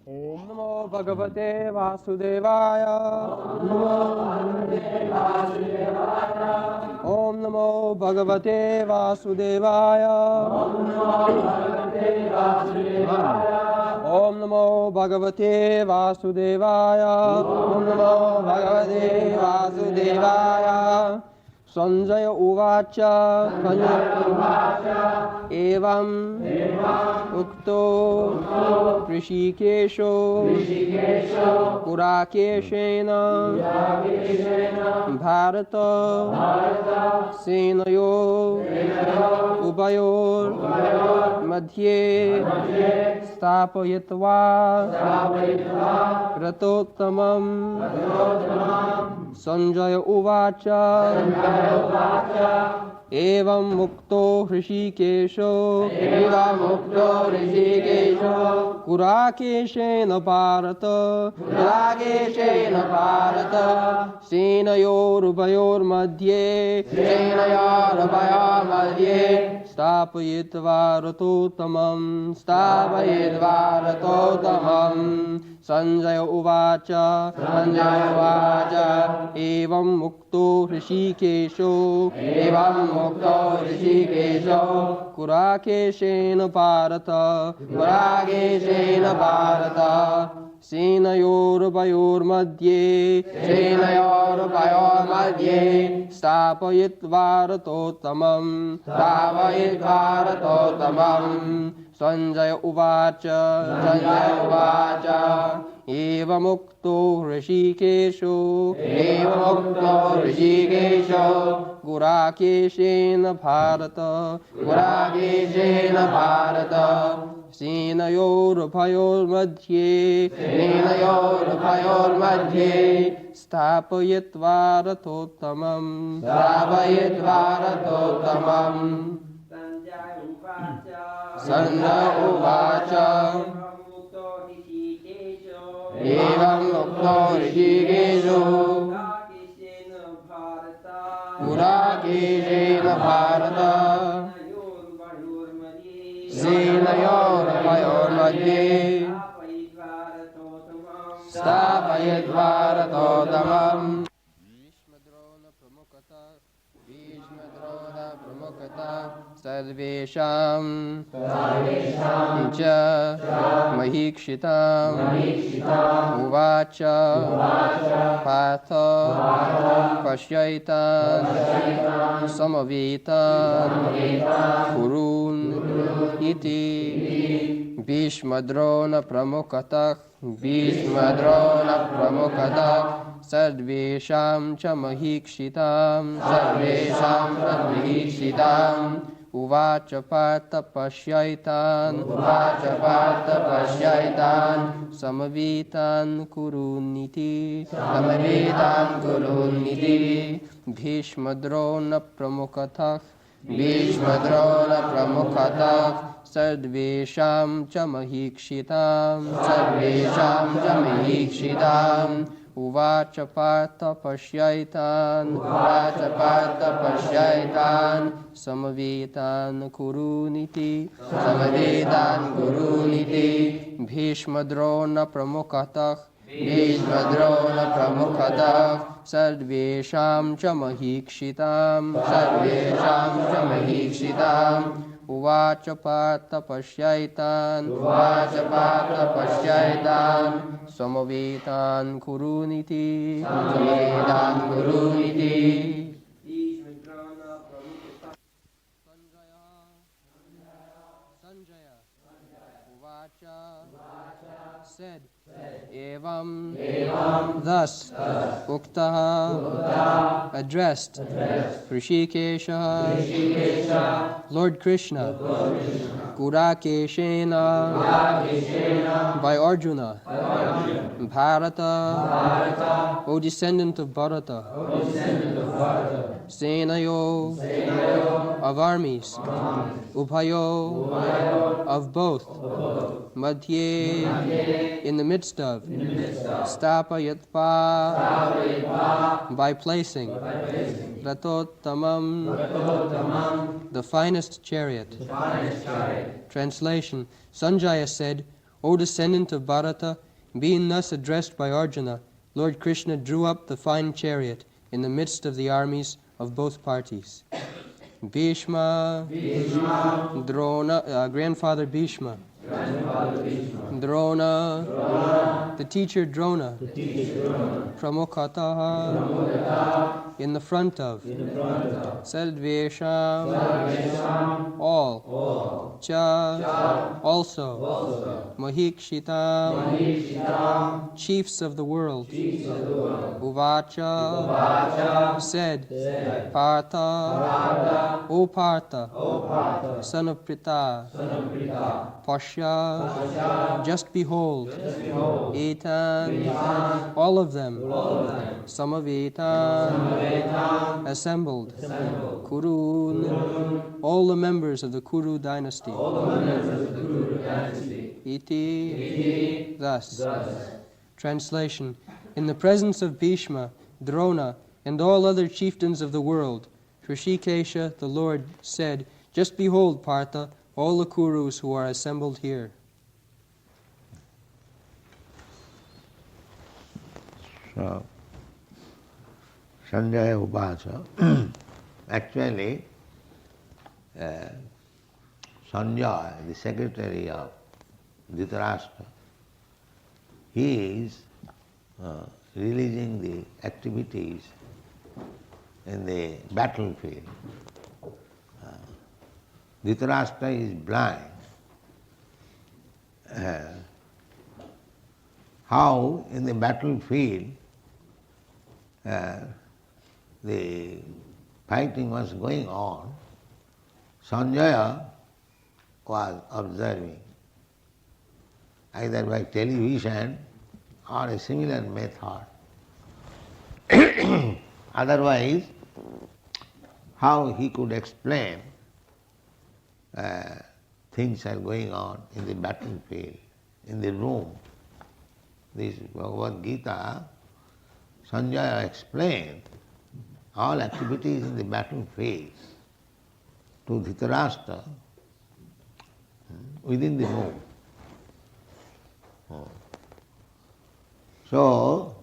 Om Namo Bhagavate Vasudevaya. Om Namo Bhagavate Vasudevaya. Om Namo Bhagavate Vasudevaya. Om Namo Bhagavate Vasudevaya. Sanjaya Uvacha. Evam Ukto Rishikesho Purakeshena Bharata Senayo Ubayor Madhye Stapayatva Ratottamam Sanjaya Uvacha Evam Mukto Hrishikesho Kurakeshena Bharata Senayor Madhye Stapayitva Ratottamam Sanjaya Uvacha Evam Mukto Hrishikesho Kurakeshena Bharata Senayor Madhye Stapayitva Ratottamam Sanjaya Uvacha Evam Mukto Hrishikesho Kurakeshena Bharata Senayor Madhye Stapayitva Ratottamam Sanjaya Uvacha Evam Mukto Hrishikesho Kurakeshena Bharata Senayor Madhye Stapayitva Ratottamam Bhishmadrona Pramukata Sarvesham Cha Mahikshitam Uvacha Patha Pashyaitan Samavitan Kurun Iti Bhishmadrona Pramukata Sarvesham cha Mahikshitam Uvacha Partha Pashyaitan Samavitan Kuruniti Bhishmadrona Pramukatah Sarvesham cha Mahikshitam Uvacha Partha Pashyaitan Samavitan Kuruniti Bhishmadrona Pramukatah Sarvesham cha Mahikshitam Uvacha Partha Pashyaitan Samavitan Kuruniti Sanjaya Uvacha said Evam thus Uktaha addressed Hrishikesha Lord Krishna Kurakeshena by Arjuna Bharata O descendant of Bharata Senayo of armies Ubhayo of both Madhye in the midst of Stapayatva by placing Ratottamam the finest chariot. Translation Sanjaya said, O descendant of Bharata, being thus addressed by Arjuna, Lord Krishna drew up the fine chariot in the midst of the armies of both parties. Bhishma, Drona, grandfather Bhishma, Drona, the teacher Drona, Pramukhataha, in the front of, Sarvesham, all, Cha, also, Mahikshitam, chiefs of the world, Uvacha, said, Partha, O Partha, son of Pritha, Pasha, just behold, Etan, all of them, Samavetan, assembled, Kurun, all the members of the Kuru dynasty, Iti, thus. Translation. In the presence of Bhishma, Drona, and all other chieftains of the world, Hrishikesha, the Lord, said, just behold, Partha, all the Kurus who are assembled here. So, Sanjaya Uvacha, actually, Sanjaya, the secretary of Dhritarashtra, he is releasing the activities in the battlefield. Dhritarashtra is blind. How in the battlefield the fighting was going on, Sanjaya was observing, either by television or a similar method. Otherwise, how he could explain things are going on in the battlefield, in the room. This Bhagavat Geeta, Sanjaya explained all activities in the battlefield to Dhritarashtra within the room. So,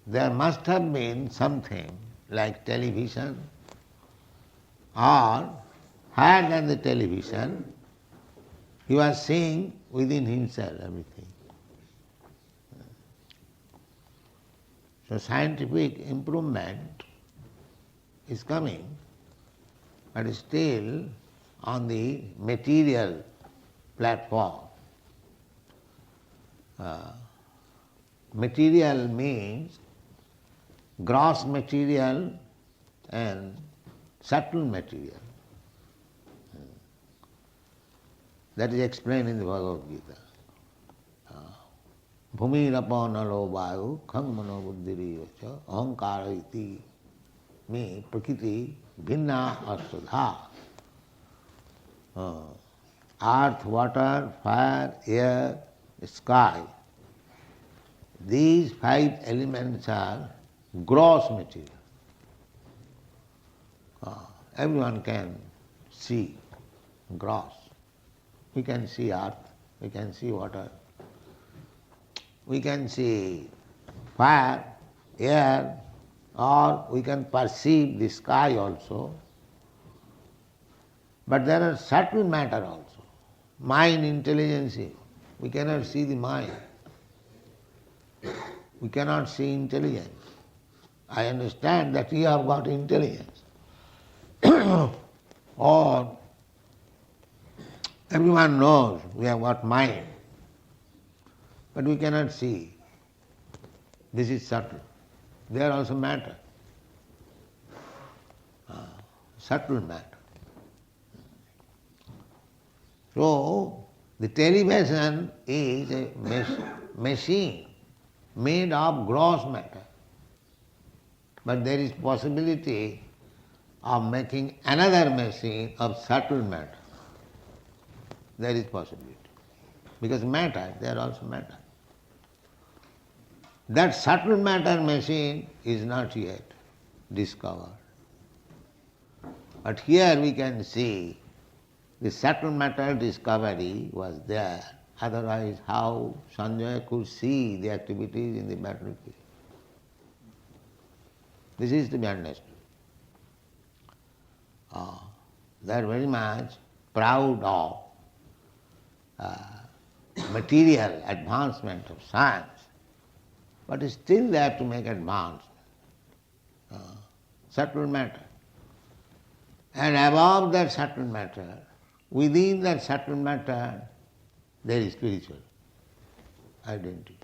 there must have been something like television, or higher than the television, he was seeing within himself everything. So scientific improvement is coming, but still on the material platform. Material means gross material and subtle material. That is explained in the Bhagavad Gita. Bhumirapo nalo vayu khang mano buddhiriyocha ahankara iti me prakriti bhinna asudha. Earth, water, fire, air, sky. These five elements are gross material. Everyone can see gross. We can see earth, we can see water, we can see fire, air, or we can perceive the sky also. But there are subtle matter also. Mind, intelligence, we cannot see the mind. We cannot see intelligence. I understand that you have got intelligence. Or everyone knows we have got mind, but we cannot see. This is subtle. There also matter. Subtle matter. So, the television is a machine made of gross matter. But there is possibility of making another machine of subtle matter. There is possibility. Because matter, there also matter. That subtle matter machine is not yet discovered. But here we can see the subtle matter discovery was there Otherwise, how Sanjaya could see the activities in the battlefield? This is to be understood. They are very much proud of material advancement of science, but still they have to make advancement. Subtle matter. And above that subtle matter, within that subtle matter, there is spiritual identity.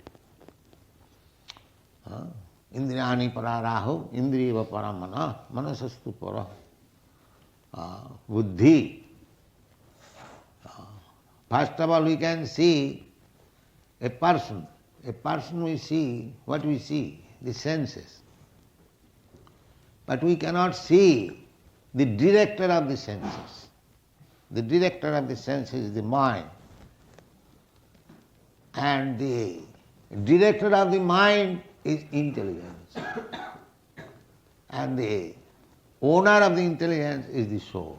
Indriyani pararaho, indriyava paramana, manasastu para, buddhi. First of all, we can see a person. A person we see, what we see? The senses. But we cannot see the director of the senses. The director of the senses is the mind. And the director of the mind is intelligence. And the owner of the intelligence is the soul.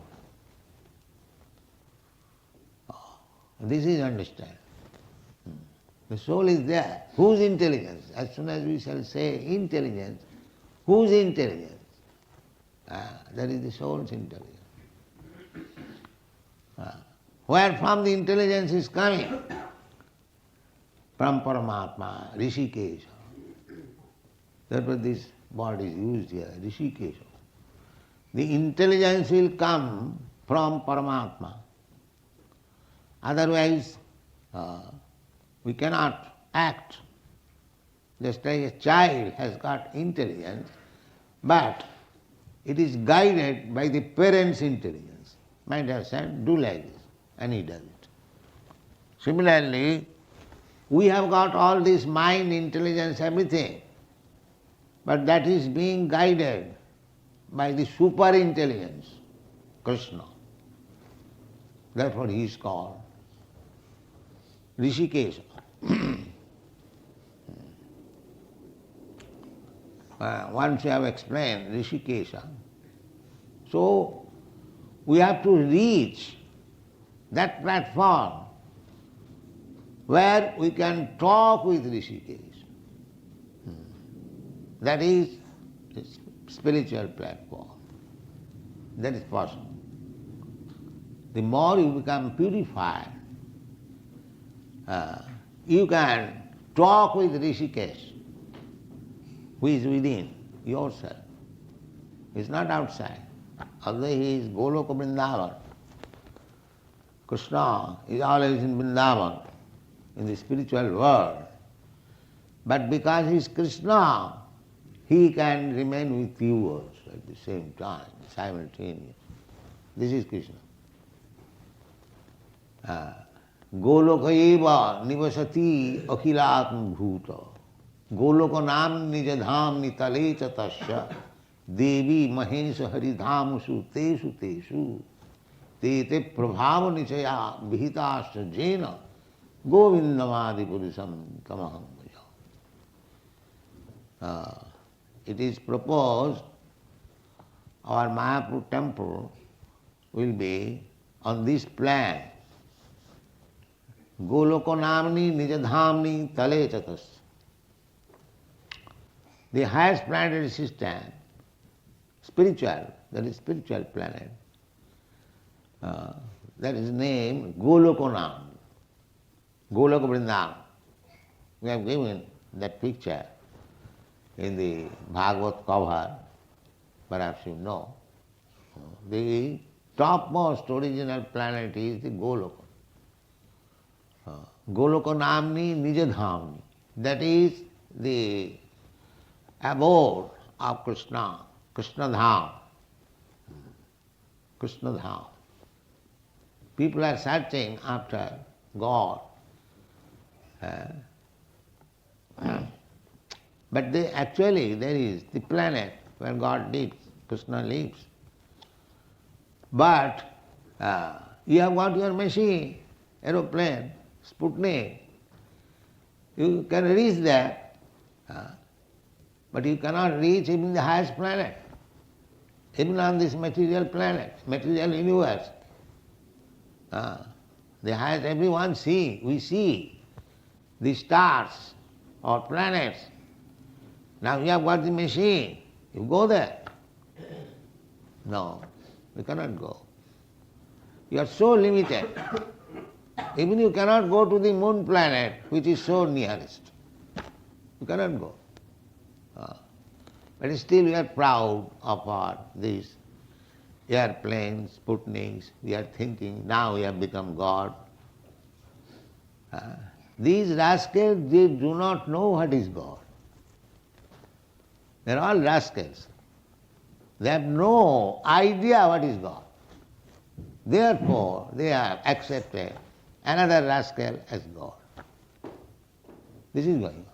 This is understand. The soul is there. Whose intelligence? As soon as we shall say intelligence, whose intelligence? That is the soul's intelligence. Where from the intelligence is coming? From Paramatma, Rishikesha. Therefore this word is used here, Rishikesha. The intelligence will come from Paramatma. Otherwise, we cannot act. Just like a child has got intelligence, but it is guided by the parent's intelligence. My dear son, do like this, and he does it. Similarly, we have got all this mind, intelligence, everything, but that is being guided by the super intelligence, Krishna. Therefore he is called Rishikesha. Once we have explained Rishikesha, so we have to reach that platform where we can talk with Rishikesh. That is the spiritual platform. That is possible. The more you become purified, you can talk with Rishikesh, who is within yourself. He is not outside. Although he is Goloka Vrindavan, Krishna is always in Vrindavan, in the spiritual world. But because he is Krishna, he can remain with you also at the same time, simultaneously. This is Krishna. Goloka eva nivasati akhilatma bhuta. Goloka nam nijadham nitale chatasya devi mahesha haridhamusu tesu tesu te te prabhava nichaya vihitasya jena govindamadi purusam tamaham bhaja. It is proposed our Mayapur temple will be on this plan. Goloko namni nijadhamni tale chatas. The highest planetary system, spiritual, that is spiritual planet, that is named Golokonam, Goloka Vrindavan. We have given that picture in the Bhagavat cover, perhaps you know. The topmost original planet is the Goloka. Goloka Namni Nijadhamni. That is the abode of Krishna, Krishna Dham. Krishna Dham. People are searching after God. But actually there is the planet where God lives, Krishna lives. But you have got your machine, aeroplane, Sputnik. You can reach there, but you cannot reach even the highest planet, even on this material planet, material universe. The highest, everyone see, we see the stars or planets. Now you have got the machine, you go there. No, you cannot go. You are so limited. Even you cannot go to the moon planet, which is so nearest. You cannot go. But still we are proud of these airplanes, Sputniks. We are thinking now we have become God. These rascals, they do not know what is God. They are all rascals. They have no idea what is God. Therefore, they have accepted another rascal as God. This is going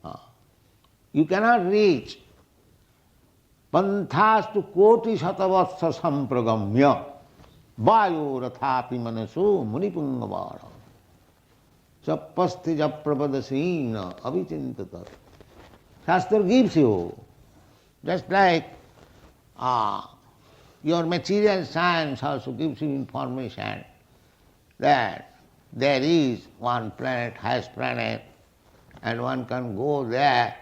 on. You cannot reach panthāstu koti satavatsa sampragamya vayu rathapi manasu munipungavara sappasti japrapadasina avichintata. Shastra gives you, just like your material science also gives you information that there is one planet, highest planet, and one can go there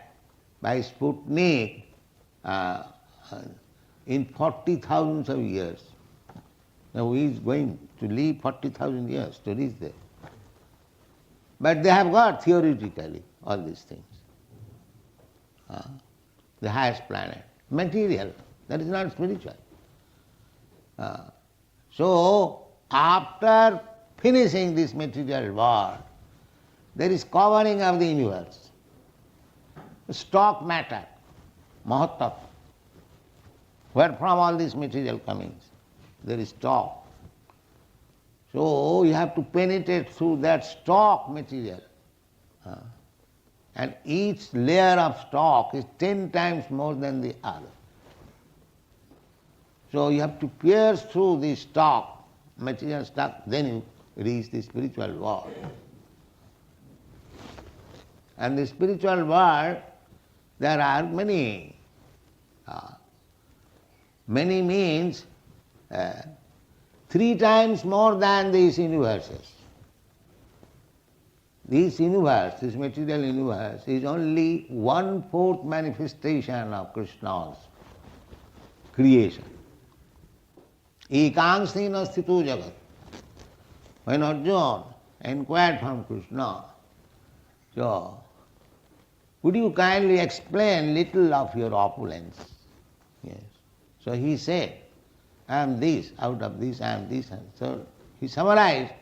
by Sputnik in 40,000 of years. Now he is going to live 40,000 years to reach there. But they have got theoretically all these things. The highest planet, material, that is not spiritual. So after finishing this material world, there is covering of the universe. Stock matter, mahattva, where from all this material comings, there is stock. So you have to penetrate through that stock material. And each layer of stock is 10 times more than the other. So you have to pierce through the stock, material stock, then you reach the spiritual world. And the spiritual world, there are many. Many means 3 times more than these universes. This universe, this material universe, is only 1/4 manifestation of Krishna's creation. Ekangsena sthito jagat. When Arjuna inquired from Krishna, so would you kindly explain little of your opulence? Yes. So he said, I am this, out of this I am this. And so he summarized,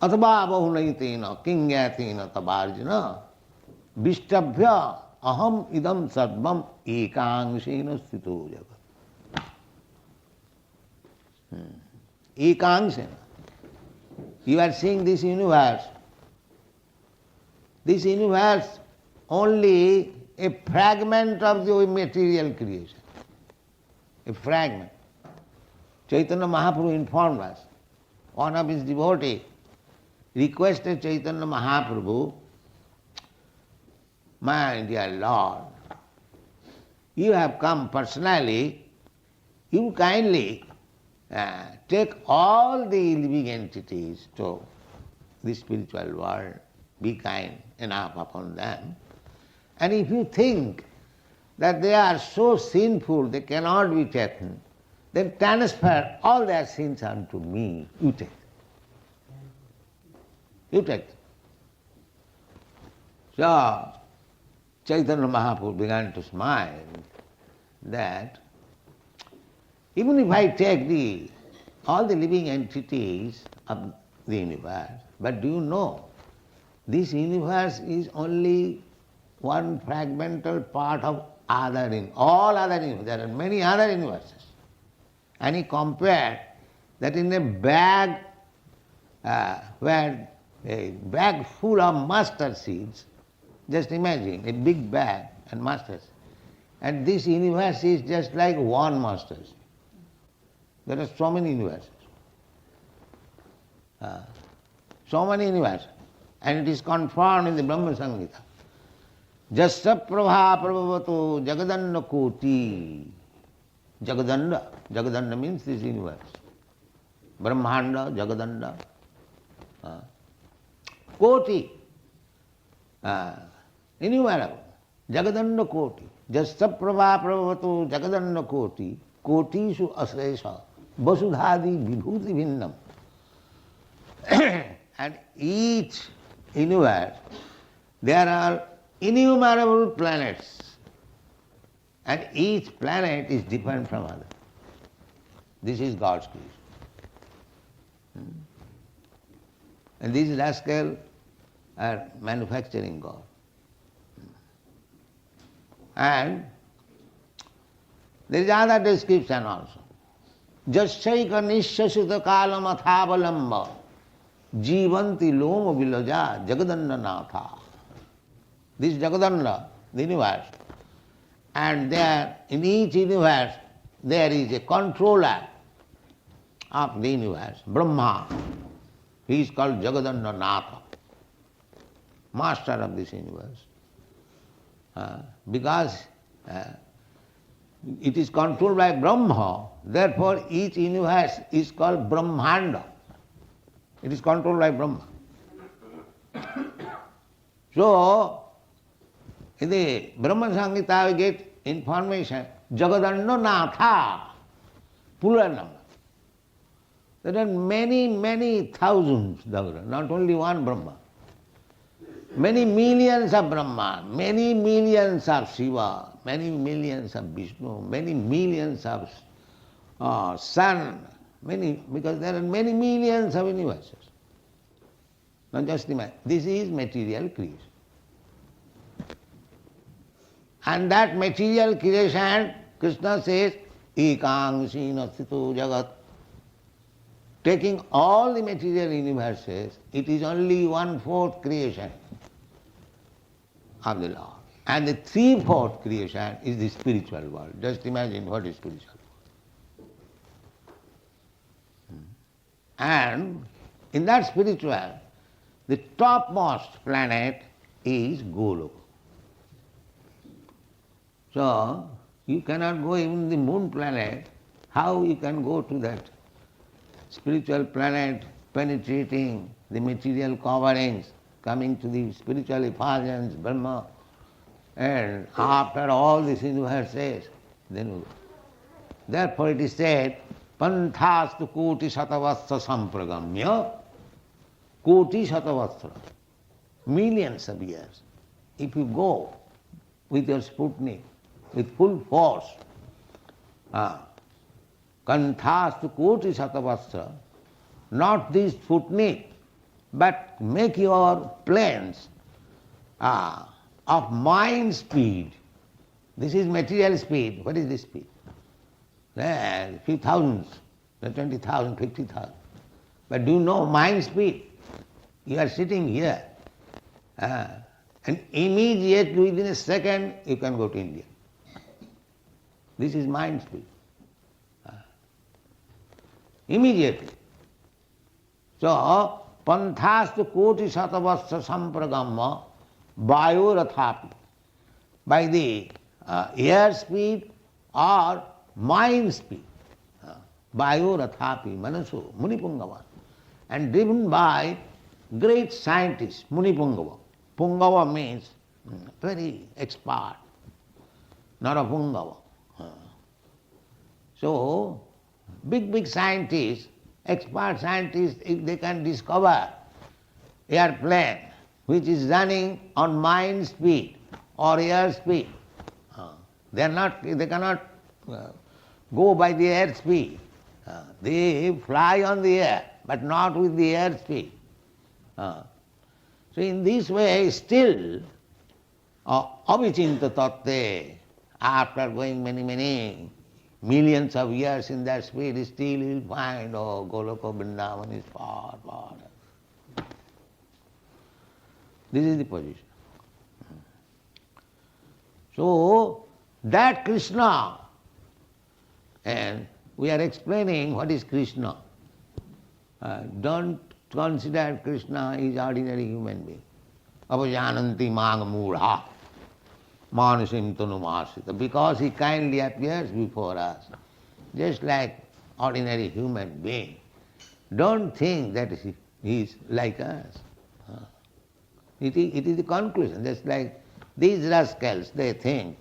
Atva bahunaitina kingatina tabarjana vishtabhya aham idam sarvam ekangsena sthito jagat. Ekangsena. You are seeing this universe. This universe only a fragment of the material creation. A fragment. Chaitanya Mahaprabhu informed us. One of his devotees requested Chaitanya Mahaprabhu, my dear Lord, you have come personally, you kindly take all the living entities to the spiritual world, be kind enough upon them. And if you think that they are so sinful they cannot be taken, then transfer all their sins unto me. You take them. You take them. So Chaitanya Mahaprabhu began to smile that even if I take all the living entities of the universe, but do you know, this universe is only one fragmental part of all other universes. There are many other universes. And he compared that in a bag where a bag full of mustard seeds, just imagine a big bag and mustard seeds. And this universe is just like one mustard seed. There are so many universes. So many universes. And it is confirmed in the Brahma Samhita. Jasya prabha prabhavato jagadanda koti. Jagadanda. Jagadanda means this universe. Brahmanda, Jagadanda, Koti, innumerable. Jagadanda Koti. Jastaprabha Prabhavato Jagadanda Koti. Kotishu Asresha. Vasudhadi Vibhuti Bhinnam. And each universe, there are innumerable planets. And each planet is different from other. This is God's creation. And these rascals are manufacturing God. And there is other description also. Jasyaika nishasita kalam athavalamba jivanti loma vilaja jagadanda natha. This Jagadanda, the universe, and there in each universe there is a controller of the universe, Brahma. He is called Jagadanda Natha, master of this universe. Because it is controlled by Brahma, therefore each universe is called Brahmanda. It is controlled by Brahma. So, in the Brahma Samhita we get information, Jagadanda Natha, plural number. There are many, many thousands, not only one Brahma. Many millions of Brahma, many millions of Shiva, many millions of Vishnu, many millions of sun, because there are many millions of universes. Now just imagine, this is material creation. And that material creation, Krishna says, Ekang Sina Sthito Jagat. Taking all the material universes, it is only 1/4 creation of the Lord. And the 3/4 creation is the spiritual world. Just imagine what is spiritual world. And in that spiritual, the topmost planet is Goloka. So, you cannot go even the moon planet. How you can go to that spiritual planet, penetrating the material coverings, coming to the spiritual effulgence, Brahma, and after all these universes, then therefore it is said, Panthastu koti satavastra sampragamya, koti satavastra, millions of years. If you go with your Sputnik, with full force, Kanthastu koti satavastra, not this Sputnik, but make your planes of mind speed. This is material speed. What is this speed? A few thousands, 20,000, 50,000. But do you know mind speed? You are sitting here, and immediately within a second you can go to India. This is mind speed. Immediately. So, Panthastu koti satavastra sampragamma vayorathapi. By the air speed or mind speed. Vayorathapi, manasu, munipungava. And driven by great scientists, munipungava. Pungava means very expert, not a pungava. So, big scientists, expert scientists, if they can discover airplane which is running on mind speed or air speed, they cannot go by the air speed. They fly on the air, but not with the air speed. So in this way, still, avichinta tatte, after going many millions of years in that speed, still you will find, Goloka Vrindavan is far. This is the position. So, that Krishna, and we are explaining what is Krishna. Don't consider Krishna is ordinary human being. Avajananti mang mudha, manusim tanumasita. Because he kindly appears before us, just like ordinary human being. Don't think that he is like us. It is the conclusion. Just like these rascals, they think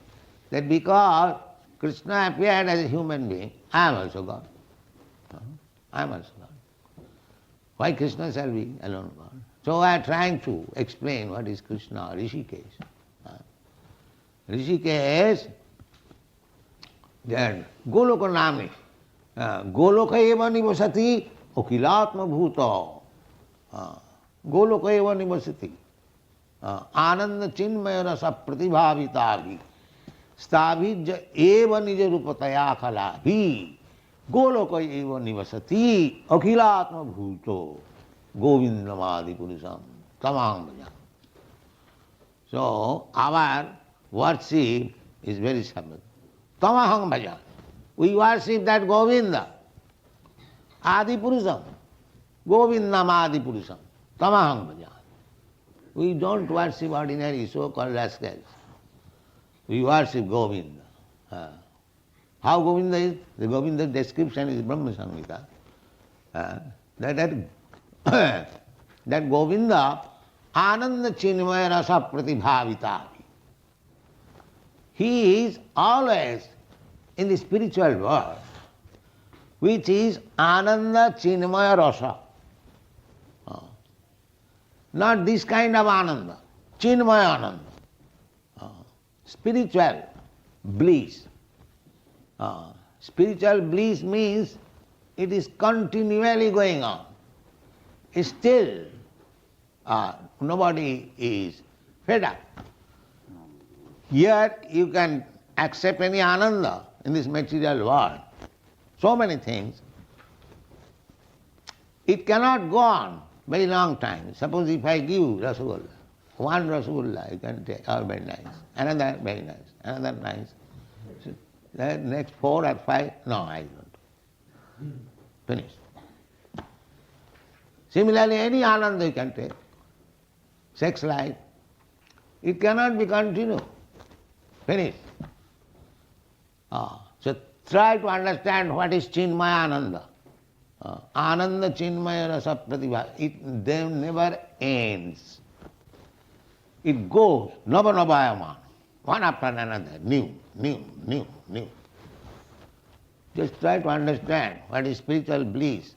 that because Krishna appeared as a human being, I am also God. I am also God. Why Krishna shall be alone God? So I am trying to explain what is Krishna, Rishikesh. Rishikesh, that Goloka Nami, Goloka eva nivasati okilatma bhuta. Goloka eva nivasati. Ananda chinmaya rasa pratibhavitavi. Stabhij eva nija rupataya khalabhi. Goloka eva nivasati akhilatma bhuto govindamadi purusam tamam bhaja. So our worship is very simple. Tamaham bhaja. We worship that Govinda, Adi Purusam, Govindam Adi Purusam, Tamaham bhaja. We don't worship ordinary so-called rascals. We worship Govinda. How Govinda is? The Govinda description is Brahma Samhita. That Govinda, Ananda Chinmaya Rasa Pratibhavitavi. He is always in the spiritual world, which is Ananda Chinmaya Rasa. Not this kind of Ananda, Chinmaya Ananda. Spiritual bliss. Spiritual bliss means it is continually going on. Still, nobody is fed up. Yet you can accept any Ananda in this material world. So many things. It cannot go on very long time. Suppose if I give Rasgulla, one Rasgulla you can take, oh very nice, another very nice, another nice. So, the next 4 or 5, no, I don't. Finish. Similarly, any Ananda you can take. Sex life, it cannot be continued. Finish. So try to understand what is Chinmaya Ananda. Ananda Chinmaya Rasa Pratibha. It never ends. It goes, Nava, one after another, new. Just try to understand what is spiritual bliss.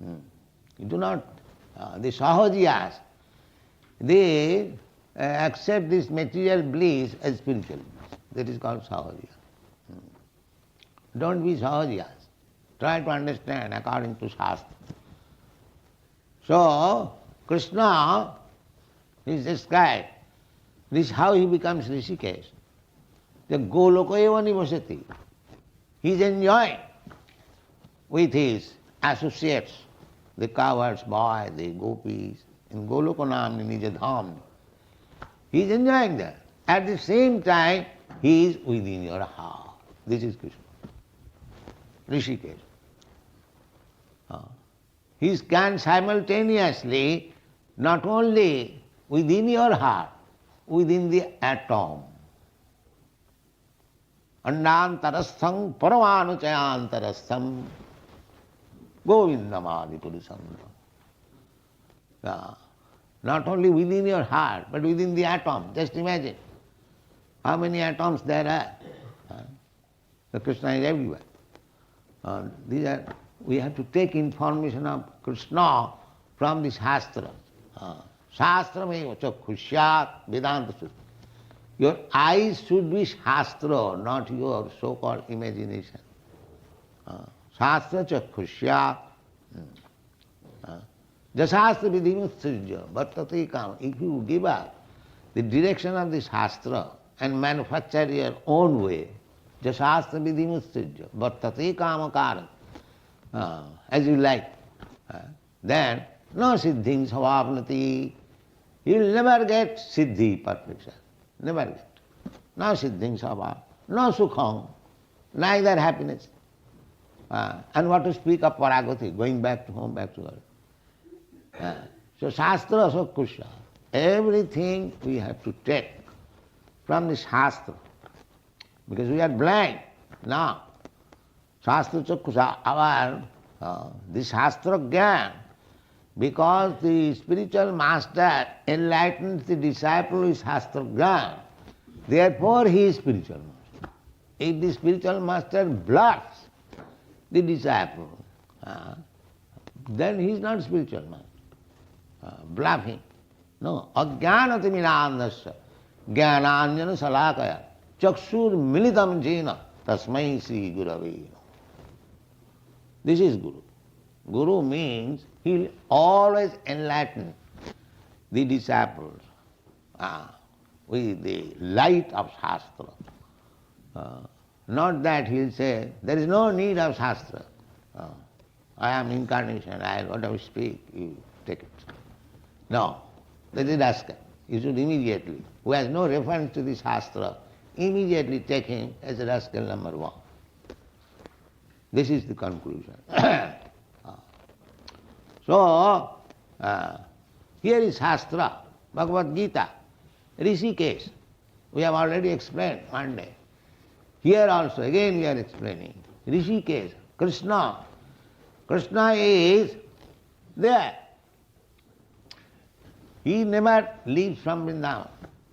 You do not, the Sahajiyas, they accept this material bliss as spiritual bliss. That is called Sahajiya. Don't be Sahajiyas. Try to understand according to Shastra. So, Krishna is described. This is how he becomes Rishikesh. The Goloka eva nivasati. He is enjoying with his associates, the cowards, boy, the gopis, in Goloka Namni Nija Dham. He is enjoying that. At the same time, he is within your heart. This is Krishna. Rishikesh. He can simultaneously not only within your heart, within the atom. Andantarastham paramanuchayantarastham govindamadi purusam. Not only within your heart, but within the atom. Just imagine how many atoms there are. The Krishna is everywhere. We have to take information of Krishna from the Shastra. Shastra means chakshusyat Vedanta Sutta. Your eyes should be Shastra, not your so-called imagination. Shastra chakshusyat. Jasastra vidhimutsujya bhartate kama. If you give up the direction of the Shastra and manufacture your own way, jasastra vidhimutsujya bhartate kama karan, as you like, then no siddhing savapnati. You will never get siddhi, perfection. Never get. No siddhing savap, no sukham, neither happiness. And what to speak of paragati, going back to home, back to God. So Shastra, so Krishna. Everything we have to take from the Shastra. Because we are blind now. Shastra Chaksha, our The Shastra Gyan, because the spiritual master enlightens the disciple with Shastra Gyan, therefore he is spiritual master. If the spiritual master blocks the disciple, then he is not spiritual master. Bluffing. No. Ajnanati minandasya jnananjana salakaya chakshur militam jena tasmai sri gurave. This is Guru. Guru means he will always enlighten the disciples with the light of Shastra. Not that he will say, there is no need of Shastra. I am incarnation, I got to speak, you take it. No, that is rascal. You should immediately, who has no reference to the Shastra, immediately take him as a rascal number one. This is the conclusion. So, here is Shastra, Bhagavat Geeta, Rishikesh. We have already explained one day. Here also, again we are explaining. Rishikesh, Krishna. Krishna is there. He never leaves from Vrindavan.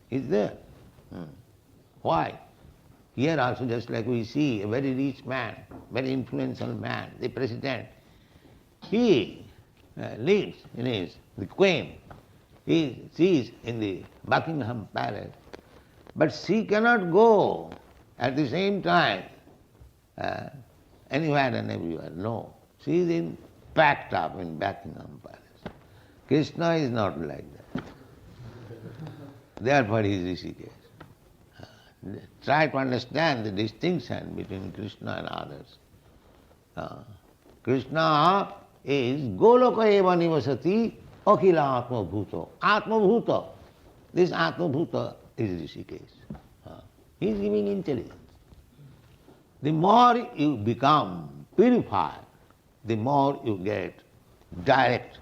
He is there. Why? Here also, just like we see a very rich man, very influential man, the president, he lives in the Queen. She is in the Buckingham Palace. But she cannot go at the same time anywhere and everywhere. No. She is packed up in Buckingham Palace. Krishna is not like that. Therefore he is Rishikesh. Try to understand the distinction between Krishna and others. Krishna is Goloka eva nivasati akhila atma bhuto. Atma bhuta. This atma bhuta is Rishikesh. He is giving intelligence. The more you become purified, the more you get direct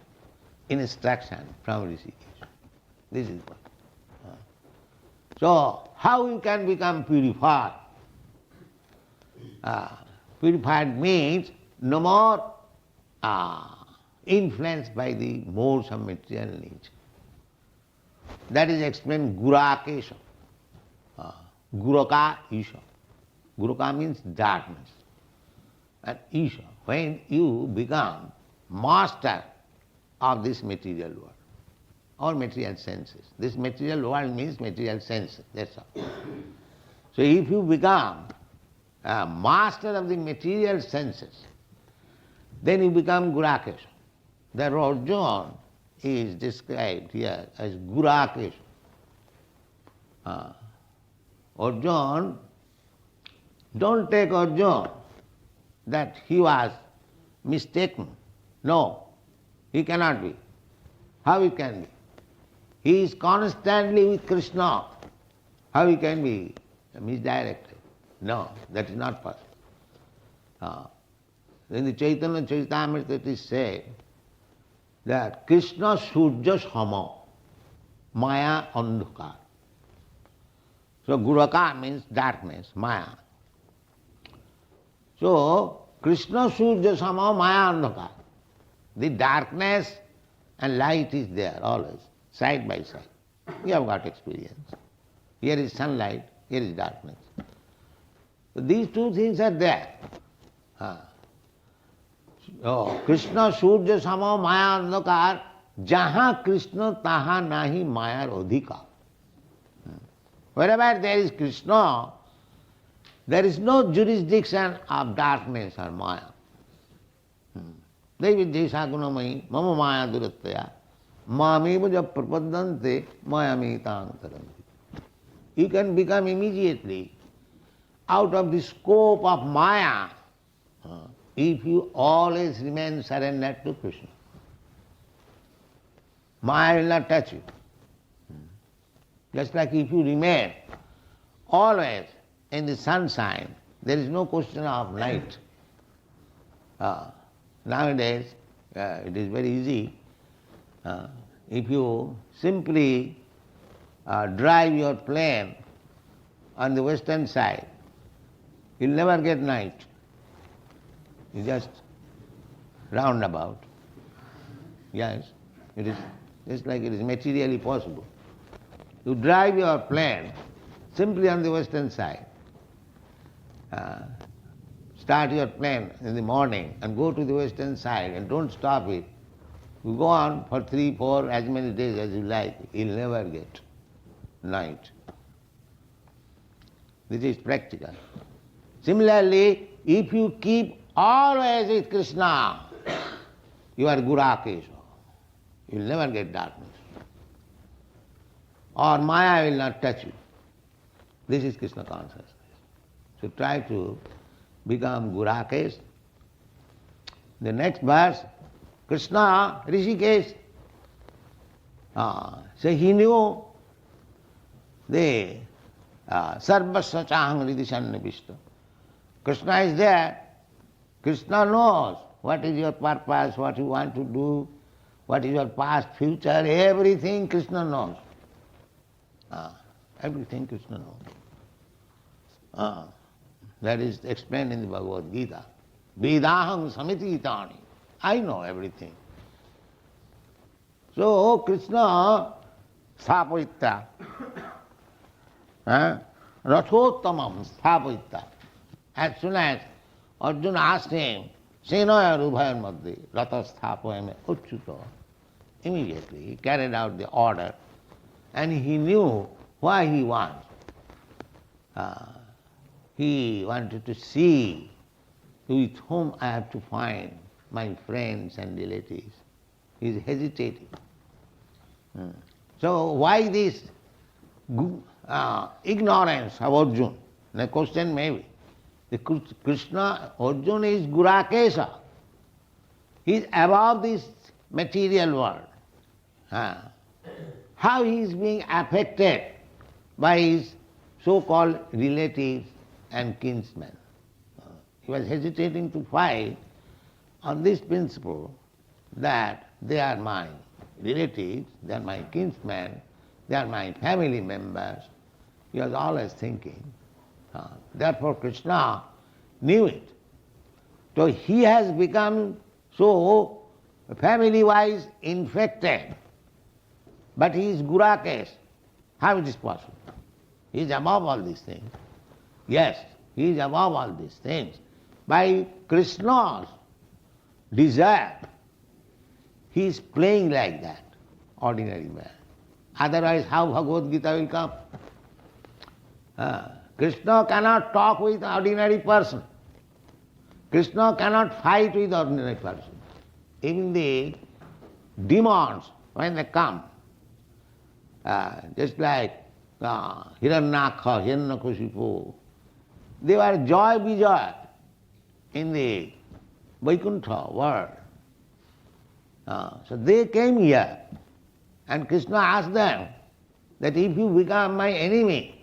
instruction from Rishikesh. This is what. So, how you can become purified? Purified means no more influenced by the modes of material nature. That is explained Gurakesha. Guraka Isha. Guraka means darkness. And Isha, when you become master of this material world, or material senses. This material world means material senses, that's all. So if you become a master of the material senses, then you become Gurakesha. The Arjuna is described here as Gurakesha. Arjuna, don't take Arjuna that he was mistaken. No, he cannot be. How he can be? He is constantly with Krishna. How he can be misdirected? No, that is not possible. In the Chaitanya Charitamrita it is said that Krishna Surya Sama, Maya Andhakar. So Guraka means darkness, Maya. So Krishna Surya Sama, Maya Andhakar. The darkness and light is there always, side by side. We have got experience. Here is sunlight, here is darkness. So these two things are there. So, Krishna Surya Sama Maya Andhakar, Jaha Krishna Taha Nahi Mayar Adhika. Wherever there is Krishna, there is no jurisdiction of darkness or Maya. Devi Jesha Gunamai, Mama Maya Durattaya, Mamiva ja prapadante mayamitaantaranti. You can become immediately out of the scope of Maya if you always remain surrendered to Krishna. Maya will not touch you. Just like if you remain always in the sunshine, there is no question of night. Nowadays, it is very easy. If you simply drive your plane on the western side, you'll never get night. You just roundabout. Yes, it is just like it is materially possible. You drive your plane simply on the western side. Start your plane in the morning and go to the western side and don't stop it. You go on for 3, 4, as many days as you like, you'll never get night. This is practical. Similarly, if you keep always with Krishna, you are Gurakesha. You will never get darkness. Or Maya will not touch you. This is Krishna consciousness. So try to become Gurakesh. The next verse, Krishna, Rishikesh. So he knew the Sarvasva Chahang Ridhisannavishta. Krishna is there. Krishna knows what is your purpose, what you want to do, what is your past, future, everything Krishna knows. Everything Krishna knows. That is explained in the Bhagavad Gita. Vedaham samiti itani. I know everything. So Krishna sthapayitta. Rathottamam sthapayitta. As soon as Arjuna asked him, Senaya Rubhayan Madhya, Ratha Sthapayame Uchchuta, immediately he carried out the order and he knew why he wants. He wanted to see with whom I have to find my friends and relatives. He is hesitating. So why this ignorance of Arjuna? The question may be, the Krishna, Arjuna is Gurakesha. He is above this material world. How he is being affected by his so-called relatives and kinsmen? He was hesitating to fight on this principle that they are my relatives, they are my kinsmen, they are my family members. He was always thinking. Therefore Krishna knew it. So he has become so family-wise infected, but he is Gurakesh. How it is possible? He is above all these things. Yes, he is above all these things. By Krishna's desire, he is playing like that, ordinary man. Otherwise, how Bhagavad Gita will come? Krishna cannot talk with ordinary person. Krishna cannot fight with ordinary person. Even the demons, when they come, just like Hiranyakha, Hiranyakashipu, they were joy vijay in the Vaikuntha world. So they came here and Krishna asked them that if you become my enemy,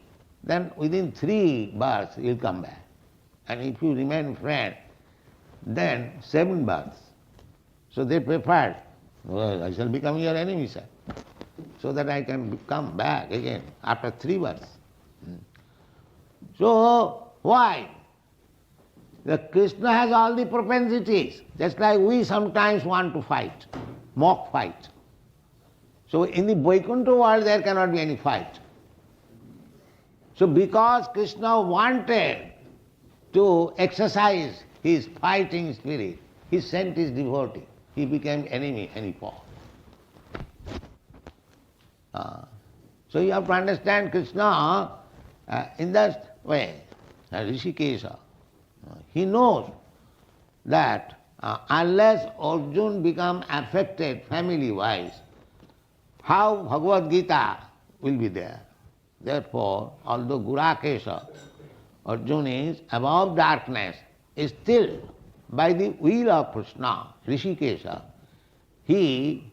then within 3 births you'll come back. And if you remain friend, then 7 births. So they prepared, I shall become your enemy, sir, so that I can come back again after 3 births. So why? The Krishna has all the propensities, just like we sometimes want to fight, mock fight. So in the Vaikuntha world there cannot be any fight. So because Krishna wanted to exercise his fighting spirit, he sent his devotee. He became enemy and he fought. So you have to understand Krishna in that way, Rishikesha. He knows that unless Arjuna become affected family-wise, how Bhagavad Gita will be there. Therefore, although Gurakesha, Arjuna is above darkness, still by the will of Krishna, Rishikesha, he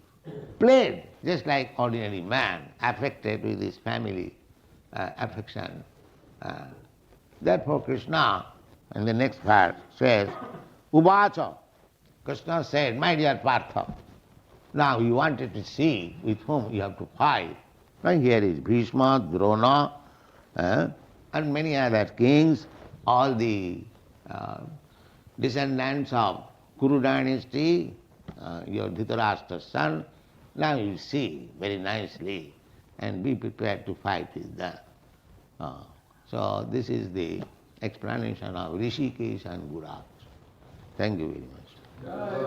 played just like ordinary man, affected with his family affection. Therefore Krishna, in the next verse, says, Uvacha, Krishna said, my dear Partha, now you wanted to see with whom you have to fight. Now here is Bhishma, Drona, and many other kings, all the descendants of Kuru dynasty, your Dhritarashtra's son, now you see very nicely and be prepared to fight with them. So this is the explanation of Rishikesh and Gurat. Thank you very much.